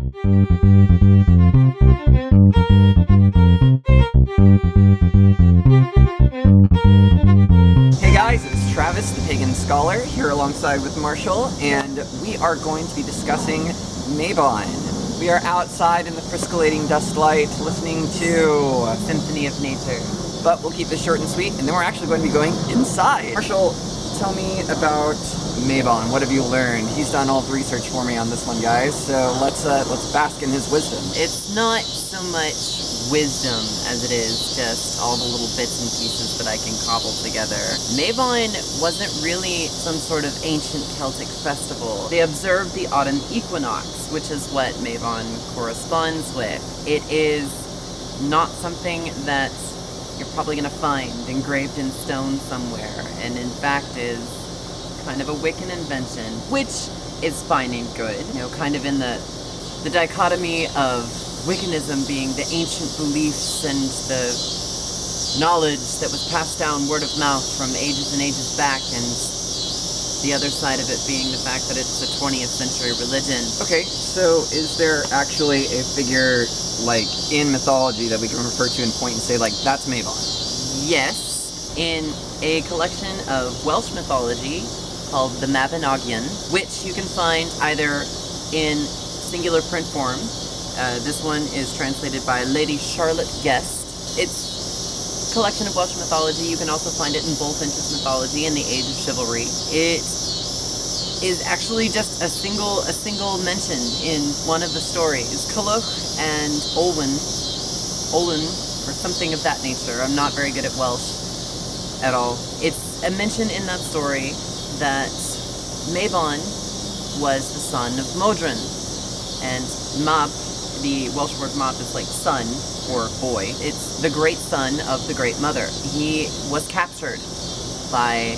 Hey guys, it's Travis, the Pagan Scholar, here alongside with Marshall, and we are going to be discussing Mabon. We are outside in the friscolating dust light, listening to Symphony of Nature. But we'll keep this short and sweet, and then we're actually going to be going inside. Marshall, tell me about Mabon. What have you learned? He's done all the research for me on this one, guys, so let's bask in his wisdom. It's not so much wisdom as it is just all the little bits and pieces that I can cobble together. Mabon wasn't really some sort of ancient Celtic festival. They observed the autumn equinox, which is what Mabon corresponds with. It is not something that you're probably going to find engraved in stone somewhere, and in fact is kind of a Wiccan invention, which is fine and good. You know, kind of in the dichotomy of Wiccanism being the ancient beliefs and the knowledge that was passed down word of mouth from ages and ages back, and the other side of it being the fact that it's a 20th century religion. Okay, so is there actually a figure, like, in mythology that we can refer to and point and say, like, that's Mabon? Yes, in a collection of Welsh mythology called the Mabinogion, which you can find either in singular print form. This one is translated by Lady Charlotte Guest. It's a collection of Welsh mythology. You can also find it in Bullfinch's mythology in the Age of Chivalry. It is actually just a single mention in one of the stories. Culhwch and Olwen, or something of that nature. I'm not very good at Welsh at all. It's a mention in that story that Mabon was the son of Modron, and Mab, the Welsh word Mab is like son or boy. It's the great son of the Great Mother. He was captured by a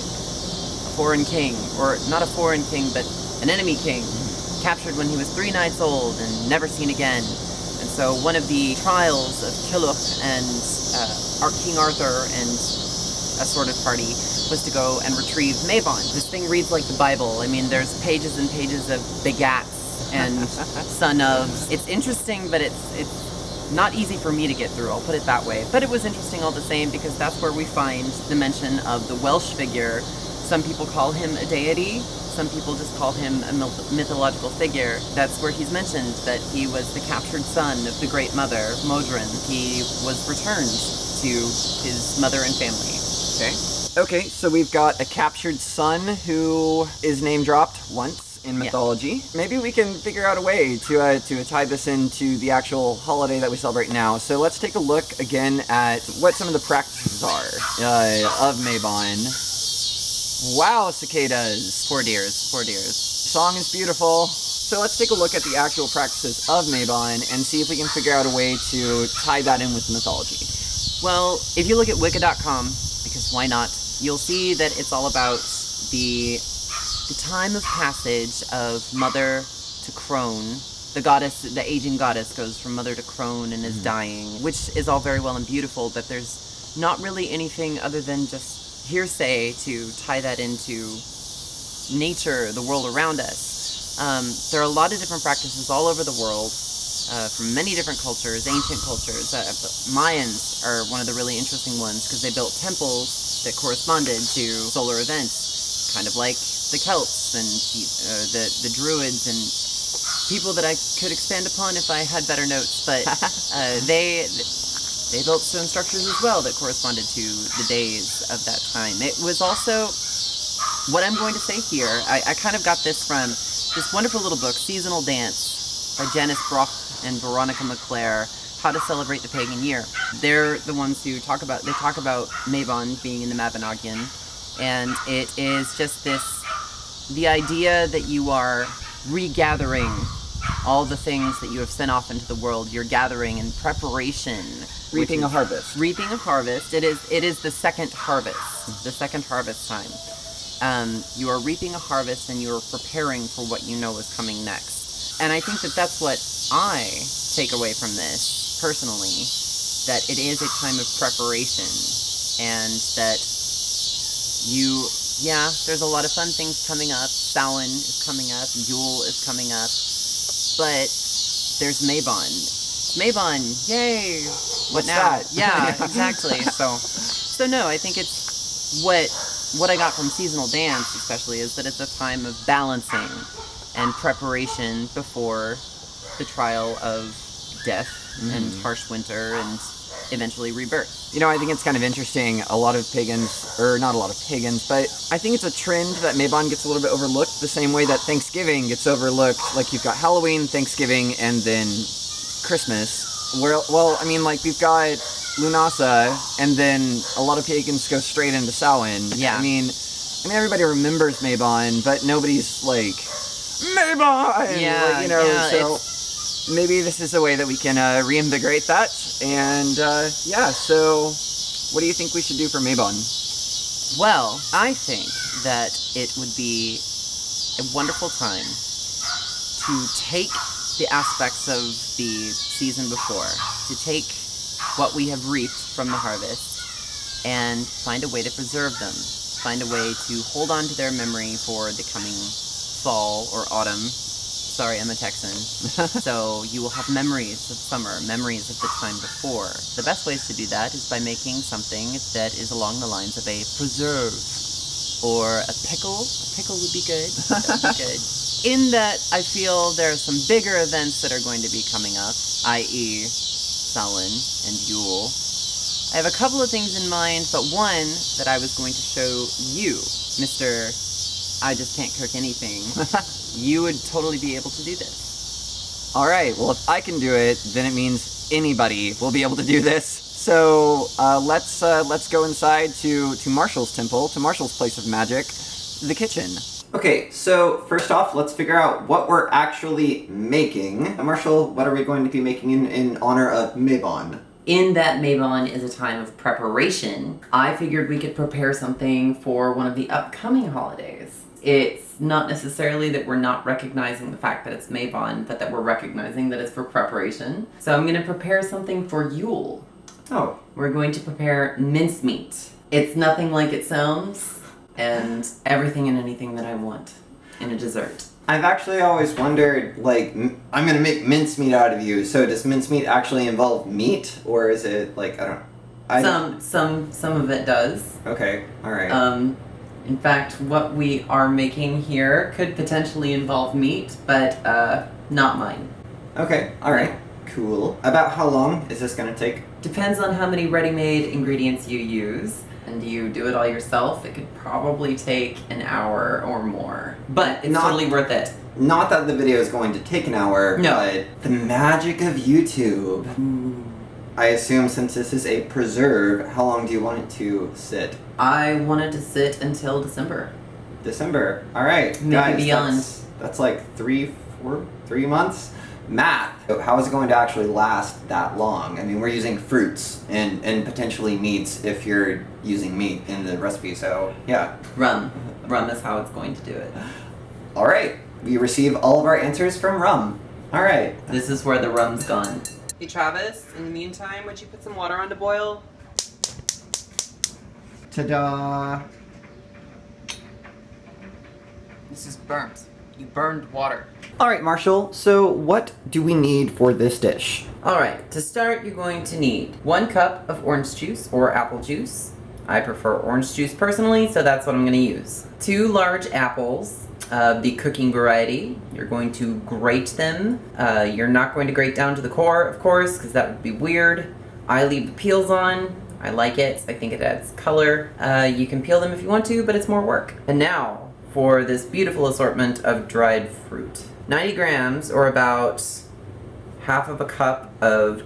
foreign king, or not a foreign king, but an enemy king, captured when he was 3 nights old and never seen again. And so one of the trials of Culhwch and King Arthur and assorted party was to go and retrieve Mabon. This thing reads like the Bible. I mean, there's pages and pages of begats and son ofs. It's interesting, but it's not easy for me to get through, I'll put it that way. But it was interesting all the same, because that's where we find the mention of the Welsh figure. Some people call him a deity, some people just call him a mythological figure. That's where he's mentioned that he was the captured son of the Great Mother, Modron. He was returned to his mother and family. Okay, so we've got a captured son who is name dropped once in mythology. Yeah. Maybe we can figure out a way to tie this into the actual holiday that we celebrate now. So let's take a look again at what some of the practices are of Mabon. Wow, cicadas. Poor dears. Song is beautiful. So let's take a look at the actual practices of Mabon and see if we can figure out a way to tie that in with mythology. Well, if you look at Wicca.com, because why not, you'll see that it's all about the time of passage of mother to crone. The goddess, the aging goddess, goes from mother to crone and is dying, which is all very well and beautiful, but there's not really anything other than just hearsay to tie that into nature, the world around us. There are a lot of different practices all over the world, from many different cultures, ancient cultures. Mayans are one of the really interesting ones, because they built temples that corresponded to solar events, kind of like the Celts and the Druids and people that I could expand upon if I had better notes, but they built stone structures as well that corresponded to the days of that time. It was also, what I'm going to say here, I kind of got this from this wonderful little book, Seasonal Dance, by Janice Brock and Veronica McClare, How to Celebrate the Pagan Year. They're the ones who talk about Mabon being in the Mabinogion, and it is just the idea that you are regathering all the things that you have sent off into the world. You're gathering in preparation. Reaping a harvest. Reaping a harvest. It is the second harvest. The second harvest time. You are reaping a harvest, and you are preparing for what you know is coming next. And I think that that's what I take away from this, personally, that it is a time of preparation, and that there's a lot of fun things coming up. Samhain is coming up, Yule is coming up, but there's Mabon. Mabon, yay! What's now? that? Yeah, exactly. So no, I think it's what I got from seasonal dance, especially, is that it's a time of balancing and preparation before the trial of death and harsh winter and eventually rebirth. You know, I think it's kind of interesting. A lot of pagans, or not a lot of pagans, but I think it's a trend that Mabon gets a little bit overlooked the same way that Thanksgiving gets overlooked. Like, you've got Halloween, Thanksgiving, and then Christmas. Well, I mean, like, we've got Lunasa, and then a lot of pagans go straight into Samhain. Yeah. I mean, everybody remembers Mabon, but nobody's like, Mabon! Yeah, like, you know, yeah, so maybe this is a way that we can reinvigorate that. And yeah, so what do you think we should do for Mabon? Well, I think that it would be a wonderful time to take the aspects of the season before, to take what we have reaped from the harvest and find a way to preserve them, find a way to hold on to their memory for the coming fall or autumn. Sorry, I'm a Texan. So you will have memories of summer, memories of the time before. The best ways to do that is by making something that is along the lines of a preserve or a pickle. A pickle would be good. That would be good. In that, I feel there are some bigger events that are going to be coming up, i.e. Samhain and Yule. I have a couple of things in mind, but one that I was going to show you, Mr. I just can't cook anything. You would totally be able to do this. All right, well, if I can do it, then it means anybody will be able to do this. So let's go inside to Marshall's temple, to Marshall's place of magic, the kitchen. Okay, so first off, let's figure out what we're actually making. Marshall, what are we going to be making in honor of Mabon? In that Mabon is a time of preparation, I figured we could prepare something for one of the upcoming holidays. It's not necessarily that we're not recognizing the fact that it's Mabon, but that we're recognizing that it's for preparation. So I'm going to prepare something for Yule. Oh. We're going to prepare mincemeat. It's nothing like it sounds, and everything and anything that I want in a dessert. I've actually always wondered, like, I'm going to make mincemeat out of you, so does mincemeat actually involve meat, or is it, like, I don't... Some of it does. Okay, alright. In fact, what we are making here could potentially involve meat, but not mine. Okay, alright. Cool. About how long is this going to take? Depends on how many ready-made ingredients you use. And you do it all yourself, it could probably take an hour or more. But it's totally worth it. Not that the video is going to take an hour, no. But the magic of YouTube. Ooh. I assume since this is a preserve, how long do you want it to sit? I want it to sit until December. December. Alright, maybe guys, beyond. That's like 3 months? Math. So how is it going to actually last that long? I mean, we're using fruits and potentially meats if you're using meat in the recipe, so yeah. Rum. Rum is how it's going to do it. Alright, we receive all of our answers from rum. Alright. This is where the rum's gone. Hey Travis, in the meantime, would you put some water on to boil? Ta-da! This is burnt. You burned water. Alright, Marshall, so what do we need for this dish? Alright, to start you're going to need 1 cup of orange juice or apple juice. I prefer orange juice personally, so that's what I'm going to use. 2 large apples of the cooking variety. You're going to grate them. You're not going to grate down to the core, of course, because that would be weird. I leave the peels on. I like it. I think it adds color. You can peel them if you want to, but it's more work. And now for this beautiful assortment of dried fruit. 90 grams, or about half of a cup of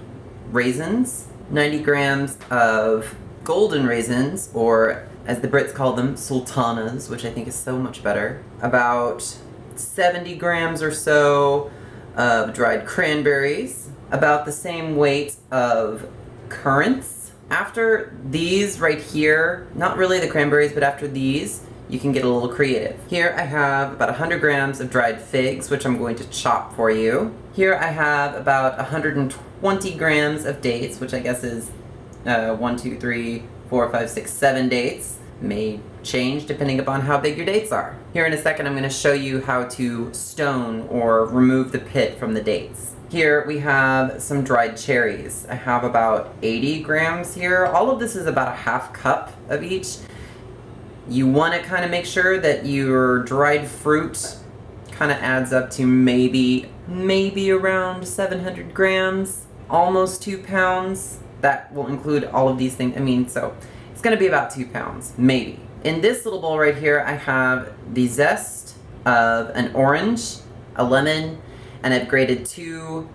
raisins. 90 grams of golden raisins, or as the Brits call them, sultanas, which I think is so much better. About 70 grams or so of dried cranberries. About the same weight of currants. After these right here, not really the cranberries, but after these, you can get a little creative. Here I have about 100 grams of dried figs, which I'm going to chop for you. Here I have about 120 grams of dates, which I guess is 1, 2, 3, 4, 5, 6, 7 dates. May change depending upon how big your dates are. Here in a second, I'm going to show you how to stone or remove the pit from the dates. Here we have some dried cherries. I have about 80 grams here. All of this is about a half cup of each. You want to kind of make sure that your dried fruit kind of adds up to maybe around 700 grams, almost 2 pounds. That will include all of these things. I mean, so it's going to be about 2 pounds, maybe. In this little bowl right here, I have the zest of an orange, a lemon, and I've grated 2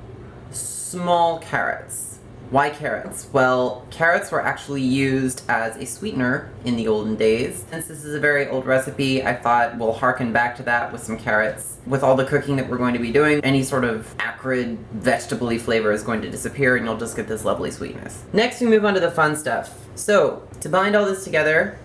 small carrots. Why carrots? Well, carrots were actually used as a sweetener in the olden days. Since this is a very old recipe, I thought we'll harken back to that with some carrots. With all the cooking that we're going to be doing, any sort of acrid, vegetable-y flavor is going to disappear and you'll just get this lovely sweetness. Next, we move on to the fun stuff. So, to bind all this together,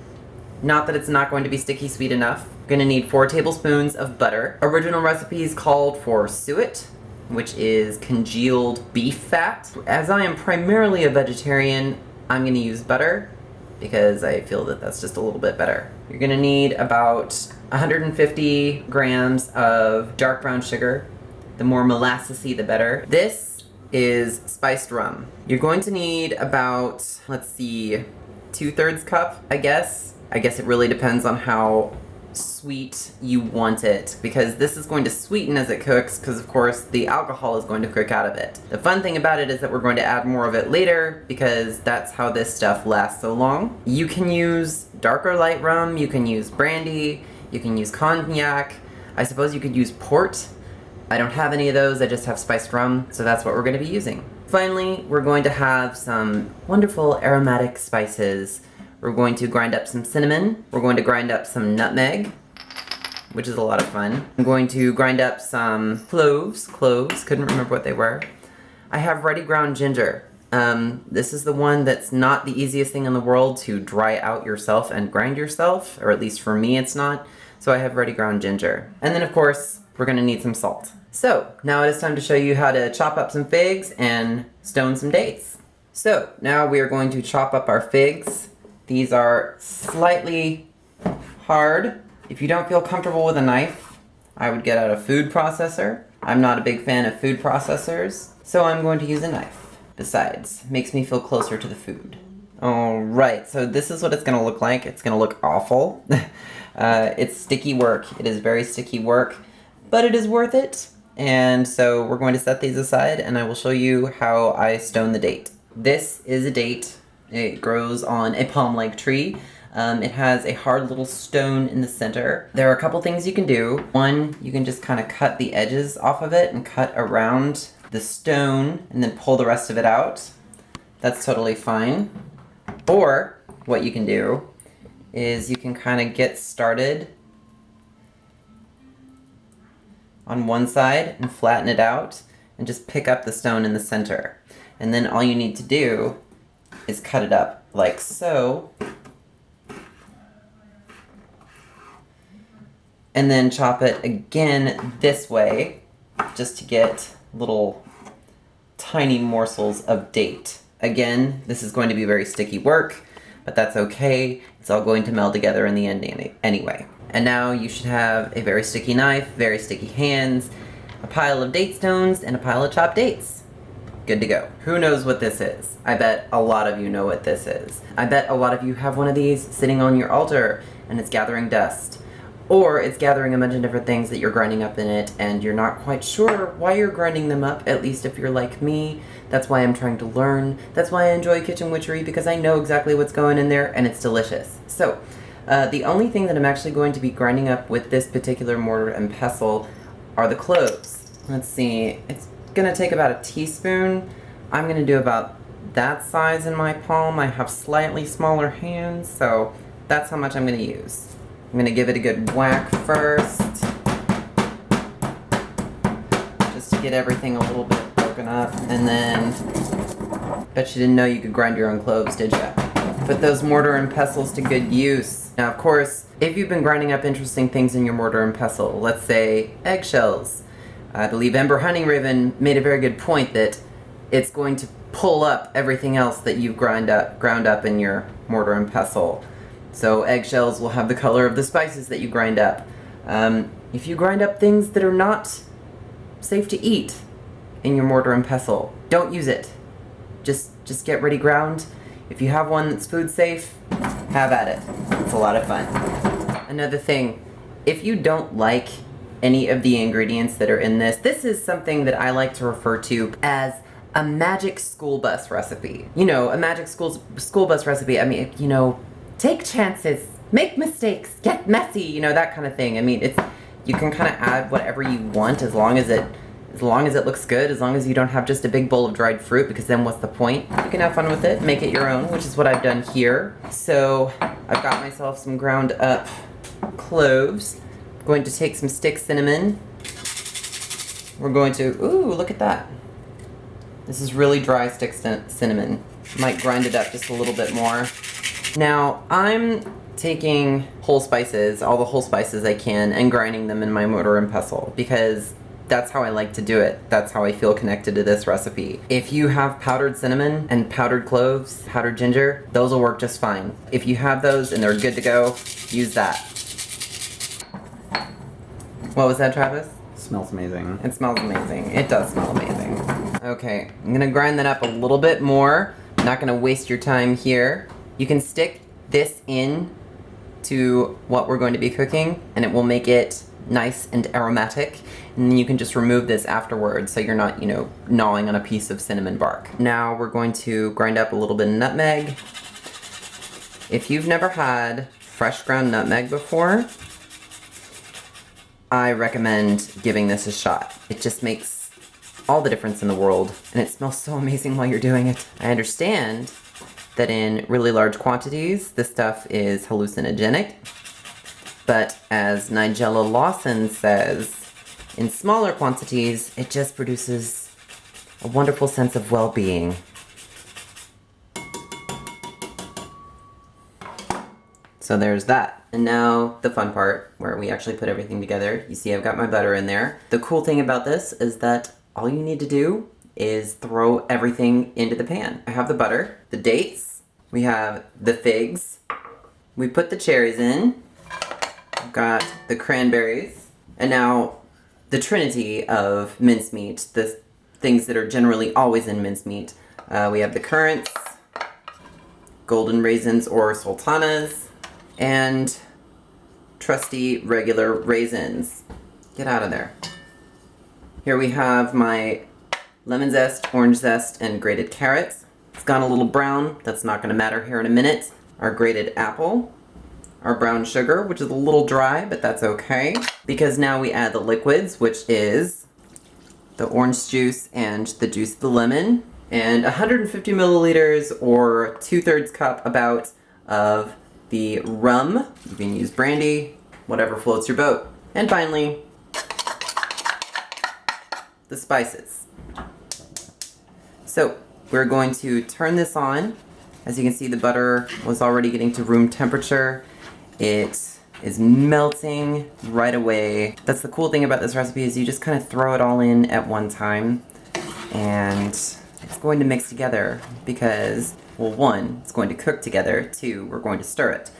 not that it's not going to be sticky sweet enough, we're going to need 4 tablespoons of butter. Original recipes called for suet, which is congealed beef fat. As I am primarily a vegetarian, I'm going to use butter because I feel that that's just a little bit better. You're going to need about 150 grams of dark brown sugar. The more molassesy, the better. This is spiced rum. You're going to need about, let's see, 2/3 cup, I guess. I guess it really depends on how sweet you want it, because this is going to sweeten as it cooks, because of course the alcohol is going to cook out of it. The fun thing about it is that we're going to add more of it later, because that's how this stuff lasts so long. You can use dark or light rum, you can use brandy, you can use cognac, I suppose you could use port. I don't have any of those, I just have spiced rum, so that's what we're going to be using. Finally, we're going to have some wonderful aromatic spices. We're going to grind up some cinnamon. We're going to grind up some nutmeg, which is a lot of fun. I'm going to grind up some cloves, couldn't remember what they were. I have ready ground ginger. This is the one that's not the easiest thing in the world to dry out yourself and grind yourself, or at least for me it's not. So I have ready ground ginger. And then of course, we're gonna need some salt. So now it is time to show you how to chop up some figs and stone some dates. So now we are going to chop up our figs. These are slightly hard. If you don't feel comfortable with a knife, I would get out a food processor. I'm not a big fan of food processors, so I'm going to use a knife. Besides, makes me feel closer to the food. Alright, so this is what it's gonna look like. It's gonna look awful. It's sticky work. It is very sticky work, but it is worth it. And so we're going to set these aside and I will show you how I stone the date. This is a date. It grows on a palm-like tree. It has a hard little stone in the center. There are a couple things you can do. One, you can just kind of cut the edges off of it and cut around the stone and then pull the rest of it out. That's totally fine. Or what you can do is you can kind of get started on one side and flatten it out and just pick up the stone in the center. And then all you need to do is cut it up like so, and then chop it again this way just to get little tiny morsels of date. Again, this is going to be very sticky work, but that's okay. It's all going to meld together in the end anyway. And now you should have a very sticky knife, very sticky hands, a pile of date stones, and a pile of chopped dates. Good to go. Who knows what this is? I bet a lot of you know what this is. I bet a lot of you have one of these sitting on your altar and it's gathering dust. Or it's gathering a bunch of different things that you're grinding up in it and you're not quite sure why you're grinding them up, at least if you're like me. That's why I'm trying to learn. That's why I enjoy kitchen witchery, because I know exactly what's going in there and it's delicious. So, the only thing that I'm actually going to be grinding up with this particular mortar and pestle are the cloves. Let's see, it's gonna take about a teaspoon. I'm gonna do about that size in my palm. I have slightly smaller hands, so that's how much I'm gonna use. I'm gonna give it a good whack first, just to get everything a little bit broken up, and then, bet you didn't know you could grind your own cloves, did ya? Put those mortar and pestles to good use. Now, of course, if you've been grinding up interesting things in your mortar and pestle, let's say eggshells, I believe Ember Honeyraven made a very good point that it's going to pull up everything else that you've ground up in your mortar and pestle. So eggshells will have the color of the spices that you grind up. If you grind up things that are not safe to eat in your mortar and pestle, don't use it. Just get ready ground. If you have one that's food safe, have at it. It's a lot of fun. Another thing, if you don't like any of the ingredients that are in this is something that I like to refer to as a magic school bus recipe. You know, a magic school bus recipe. I mean, you know, take chances, make mistakes, get messy, you know, that kind of thing. I mean, you can kind of add whatever you want as long as it looks good, as long as you don't have just a big bowl of dried fruit, because then what's the point? You can have fun with it, make it your own, which is what I've done here. So I've got myself some ground up cloves. I'm going to take some stick cinnamon. We're going to, ooh, look at that. This is really dry stick cinnamon. Might grind it up just a little bit more. Now, I'm taking whole spices, all the whole spices I can, and grinding them in my mortar and pestle, because that's how I like to do it. That's how I feel connected to this recipe. If you have powdered cinnamon and powdered cloves, powdered ginger, those will work just fine. If you have those and they're good to go, use that. What was that, Travis? Smells amazing. It smells amazing. It does smell amazing. Okay, I'm gonna grind that up a little bit more. I'm not gonna waste your time here. You can stick this in to what we're going to be cooking, and it will make it nice and aromatic. And then you can just remove this afterwards, so you're not, you know, gnawing on a piece of cinnamon bark. Now we're going to grind up a little bit of nutmeg. If you've never had fresh ground nutmeg before, I recommend giving this a shot. It just makes all the difference in the world, and it smells so amazing while you're doing it. I understand that in really large quantities, this stuff is hallucinogenic, but as Nigella Lawson says, in smaller quantities, it just produces a wonderful sense of well-being. So there's that. And now the fun part, where we actually put everything together. You see I've got my butter in there. The cool thing about this is that all you need to do is throw everything into the pan. I have the butter, the dates, we have the figs, we put the cherries in, I've got the cranberries, and now the trinity of mincemeat, the things that are generally always in mincemeat. We have the currants, golden raisins or sultanas, and trusty regular raisins. Get out of there. Here we have my lemon zest, orange zest, and grated carrots. It's gone a little brown. That's not going to matter here in a minute. Our grated apple. Our brown sugar, which is a little dry, but that's okay. Because now we add the liquids, which is the orange juice and the juice of the lemon. And 150 milliliters, or 2/3 cup about, of the rum. You can use brandy, whatever floats your boat. And finally, the spices. So we're going to turn this on. As you can see, the butter was already getting to room temperature. It is melting right away. That's the cool thing about this recipe, is you just kind of throw it all in at one time, and it's going to mix together because, well, one, it's going to cook together. Two, we're going to stir it.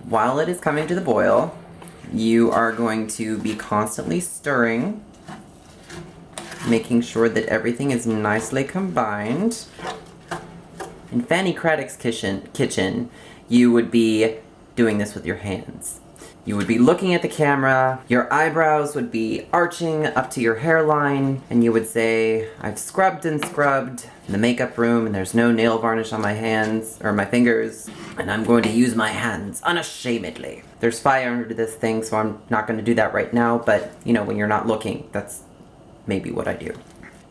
While it is coming to the boil, you are going to be constantly stirring, making sure that everything is nicely combined. In Fanny Craddock's kitchen, you would be doing this with your hands. You would be looking at the camera, your eyebrows would be arching up to your hairline, and you would say, I've scrubbed and scrubbed in the makeup room, and there's no nail varnish on my hands, or my fingers, and I'm going to use my hands unashamedly. There's fire under this thing, so I'm not going to do that right now, but, you know, when you're not looking, that's maybe what I do.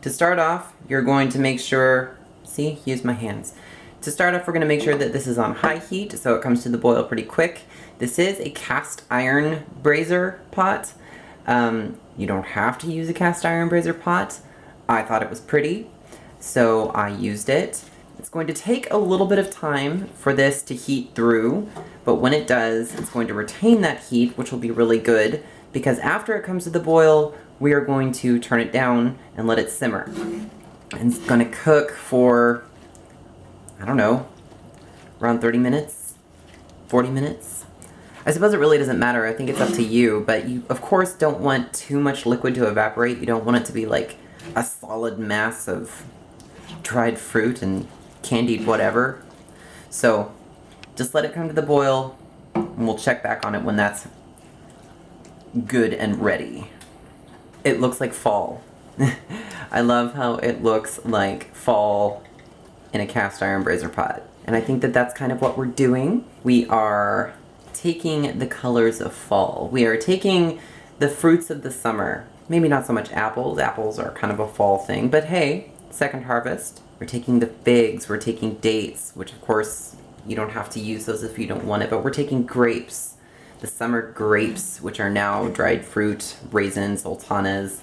To start off, you're going to make sure, see, use my hands. To start off, we're going to make sure that this is on high heat, so it comes to the boil pretty quick. This is a cast iron brazier pot. You don't have to use a cast iron brazier pot. I thought it was pretty, so I used it. It's going to take a little bit of time for this to heat through, but when it does, it's going to retain that heat, which will be really good, because after it comes to the boil, we are going to turn it down and let it simmer. And it's going to cook for, I don't know, around 30 minutes, 40 minutes. I suppose it really doesn't matter. I think it's up to you, but you, of course, don't want too much liquid to evaporate. You don't want it to be like a solid mass of dried fruit and candied whatever. So just let it come to the boil, and we'll check back on it when that's good and ready. It looks like fall. I love how it looks like fall in a cast iron brazier pot. And I think that that's kind of what we're doing. We are taking the colors of fall. We are taking the fruits of the summer. Maybe not so much apples. Apples are kind of a fall thing, but hey, second harvest. We're taking the figs, we're taking dates, which of course you don't have to use those if you don't want it, but we're taking grapes. The summer grapes, which are now dried fruit, raisins, sultanas,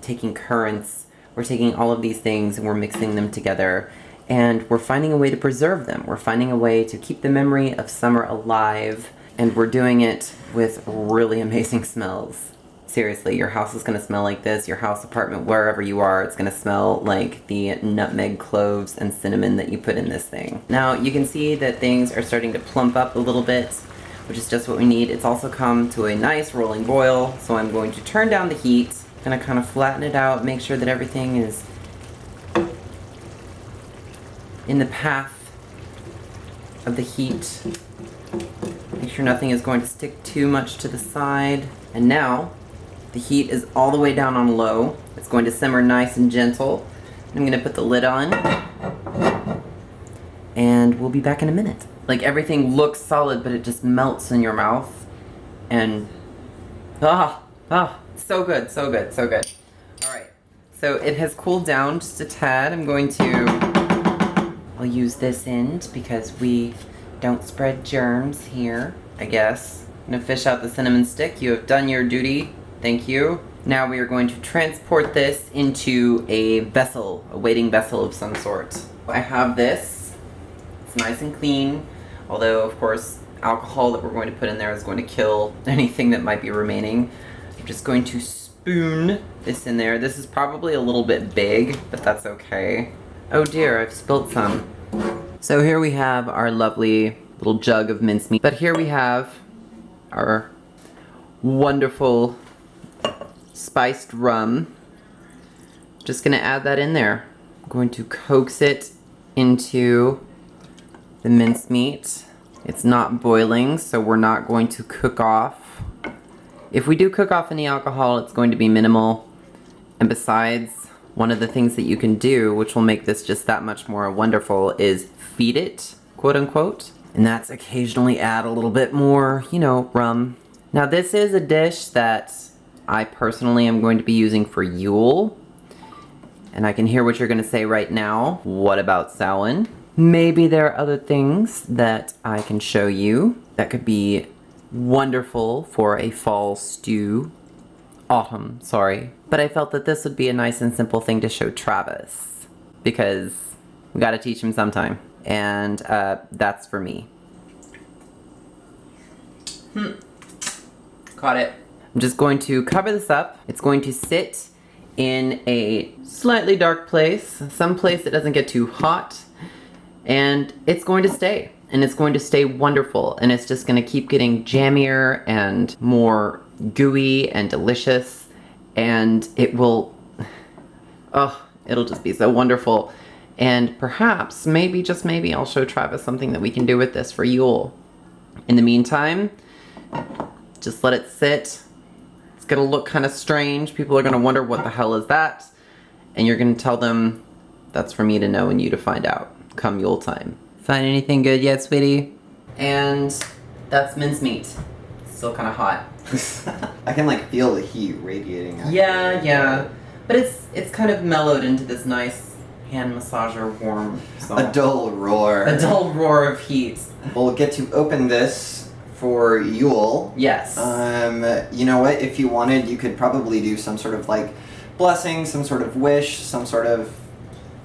taking currants. We're taking all of these things and we're mixing them together, and we're finding a way to preserve them. We're finding a way to keep the memory of summer alive, and we're doing it with really amazing smells. Seriously, your house is gonna smell like this. Your house, apartment, wherever you are, it's gonna smell like the nutmeg, cloves, and cinnamon that you put in this thing. Now, you can see that things are starting to plump up a little bit, which is just what we need. It's also come to a nice rolling boil, so I'm going to turn down the heat. Gonna kind of flatten it out, make sure that everything is in the path of the heat. Make sure nothing is going to stick too much to the side. And now, the heat is all the way down on low. It's going to simmer nice and gentle. I'm gonna put the lid on, and we'll be back in a minute. Like, everything looks solid, but it just melts in your mouth. And, so good, so good, so good. All right, so it has cooled down just a tad. I'll use this end because we don't spread germs here, I guess. I'm gonna fish out the cinnamon stick. You have done your duty, thank you. Now we are going to transport this into a vessel, a waiting vessel of some sort. I have this, it's nice and clean, although of course alcohol that we're going to put in there is going to kill anything that might be remaining. I'm just going to spoon this in there. This is probably a little bit big, but that's okay. Oh dear, I've spilled some. So here we have our lovely little jug of mincemeat. But here we have our wonderful spiced rum. Just gonna add that in there. I'm going to coax it into the mincemeat. It's not boiling, so we're not going to cook off. If we do cook off any alcohol, it's going to be minimal. And besides, one of the things that you can do, which will make this just that much more wonderful, is feed it, quote unquote. And that's occasionally add a little bit more, you know, rum. Now this is a dish that I personally am going to be using for Yule. And I can hear what you're gonna say right now. What about Samhain? Maybe there are other things that I can show you that could be wonderful for a fall stew. Autumn, sorry. But I felt that this would be a nice and simple thing to show Travis, because we gotta teach him sometime. And that's for me. Caught it. I'm just going to cover this up. It's going to sit in a slightly dark place, some place that doesn't get too hot, and it's going to stay. And it's going to stay wonderful, and it's just gonna keep getting jammier and more gooey and delicious, and it will, oh, it'll just be so wonderful. And perhaps, maybe, just maybe, I'll show Travis something that we can do with this for Yule. In the meantime, just let it sit. It's gonna look kind of strange. People are gonna wonder what the hell is that, and you're gonna tell them that's for me to know and you to find out come Yule time. Find anything good yet, sweetie? And that's mincemeat. Still kind of hot. I can like feel the heat radiating out. Yeah. But it's kind of mellowed into this nice hand massager warm song. A dull roar. A dull roar of heat. We'll get to open this for Yule. Yes. You know what? If you wanted, you could probably do some sort of like blessing, some sort of wish, some sort of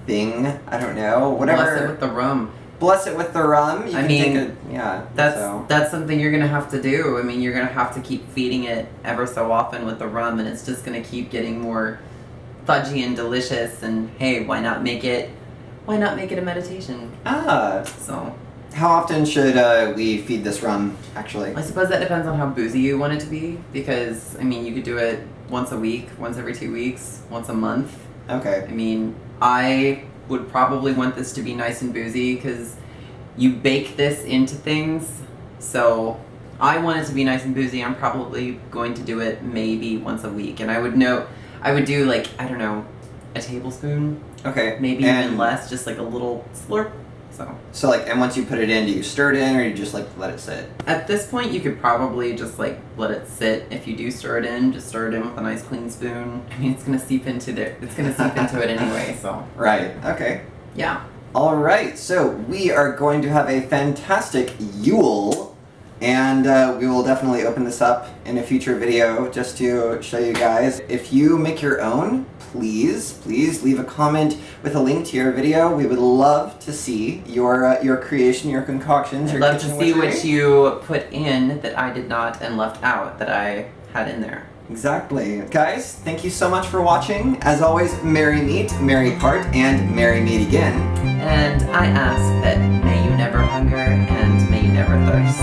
thing. I don't know. Whatever. Bless it with the rum. Bless it with the rum. You I can mean, take a, yeah. That's something you're gonna have to do. I mean, you're gonna have to keep feeding it ever so often with the rum, and it's just gonna keep getting more fudgy and delicious. And hey, why not make it a meditation? Ah. So How often should we feed this rum, actually? I suppose that depends on how boozy you want it to be, because, I mean, you could do it once a week, once every 2 weeks, once a month. Okay. I mean, I would probably want this to be nice and boozy, because you bake this into things, so I want it to be nice and boozy. I'm probably going to do it maybe once a week, and I would do, like, I don't know, a tablespoon, Okay. maybe and even less, just like a little slurp. So like, and once you put it in, do you stir it in, or you just like let it sit? At this point, you could probably just like let it sit. If you do stir it in, just stir it in with a nice clean spoon. I mean, it's gonna seep into it anyway. So Right. Okay. yeah. All right. So we are going to have a fantastic Yule, and we will definitely open this up in a future video just to show you guys. If you make your own, please leave a comment with a link to your video. We would love to see your creation, your concoctions, I'd your love to kitchen see witchery. what you put in that I did not and left out that I had in there. Exactly. Guys, thank you so much for watching. As always, merry meet, merry part, and merry meet again. And I ask that may you never hunger and may you never thirst.